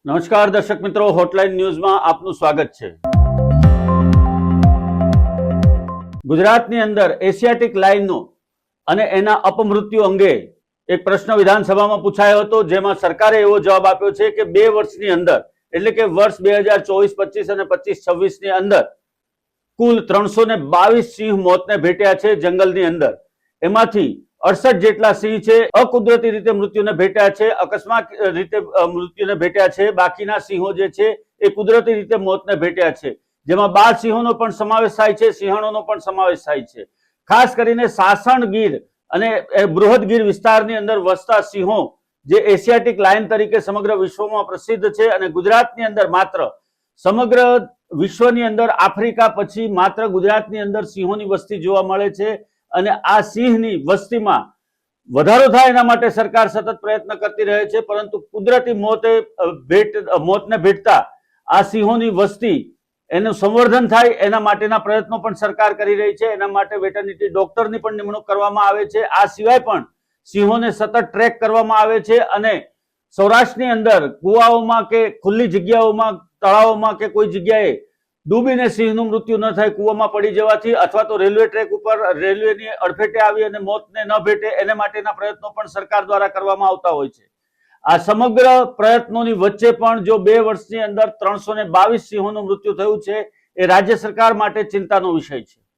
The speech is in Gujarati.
નમસ્કાર દર્શક મિત્રો, હોટલાઇન ન્યૂઝમાં આપનું સ્વાગત છે। ગુજરાતની અંદર એશિયાટિક લાઇનનો અને એના અપમૃત્યુ અંગે એક પ્રશ્ન વિધાનસભામાં પૂછાયો હતો, જેમાં સરકારે એવો જવાબ આપ્યો છે કે 2 વર્ષની અંદર, એટલે કે વર્ષ 2024-25 અને 25-26 ની અંદર કુલ 322 સિંહ મોતને ભેટ્યા છે જંગલની અંદર। એમાંથી 68 જેટલા સિંહ છે અકુદરતી રીતે મૃત્યુને ભેટ્યા છે, અકસ્માત રીતે મૃત્યુને ભેટ્યા છે। બાકીના સિંહો જે છે એ કુદરતી રીતે મોતને ભેટ્યા છે, જેમાં 12 સિંહોનો પણ સમાવેશ થાય છે, સિંહણોનો પણ સમાવેશ થાય છે। ખાસ કરીને સાસણ ગીર અને બૃહદ ગીર વિસ્તારની અંદર વસતા સિંહો જે એશિયાટિક લાયન તરીકે સમગ્ર વિશ્વમાં પ્રસિદ્ધ છે, અને ગુજરાતની અંદર માત્ર સમગ્ર વિશ્વની અંદર આફ્રિકા પછી માત્ર ગુજરાતની અંદર સિંહોની વસ્તી જોવા મળે છે। અને આ સિંહની વસ્તીમાં વધારો થાય એના માટે સરકાર સતત પ્રયત્ન કરતી રહે છે, પરંતુ કુદરતી મોતને ભેટતા આ સિંહોની વસ્તી એનું સંવર્ધન થાય એના માટેના પ્રયત્નો પણ સરકાર કરી રહી છે। એના માટે વેટરનિટી ડોક્ટરની પણ નિમણૂક કરવામાં આવે છે। આ સિવાય પણ સિંહોને સતત ટ્રેક કરવામાં આવે છે, અને સૌરાષ્ટ્રની અંદર કુવાઓમાં કે ખુલ્લી જગ્યાઓમાં, તળાવોમાં કે કોઈ જગ્યાએ ડૂબીને સિંહનું મૃત્યુ ન થાય કૂવામાં પડી જવાથી, અથવા તો રેલવે ટ્રેક ઉપર રેલવેની અડફેટે આવી અને મોતને ન ભેટે એને માટેના પ્રયત્નો પણ સરકાર દ્વારા કરવામાં આવતા હોય છે। આ સમગ્ર પ્રયત્નોની વચ્ચે પણ જો 2 વર્ષની અંદર 322 સિંહોનું મૃત્યુ થયું છે, એ રાજ્ય સરકાર માટે ચિંતાનો વિષય છે।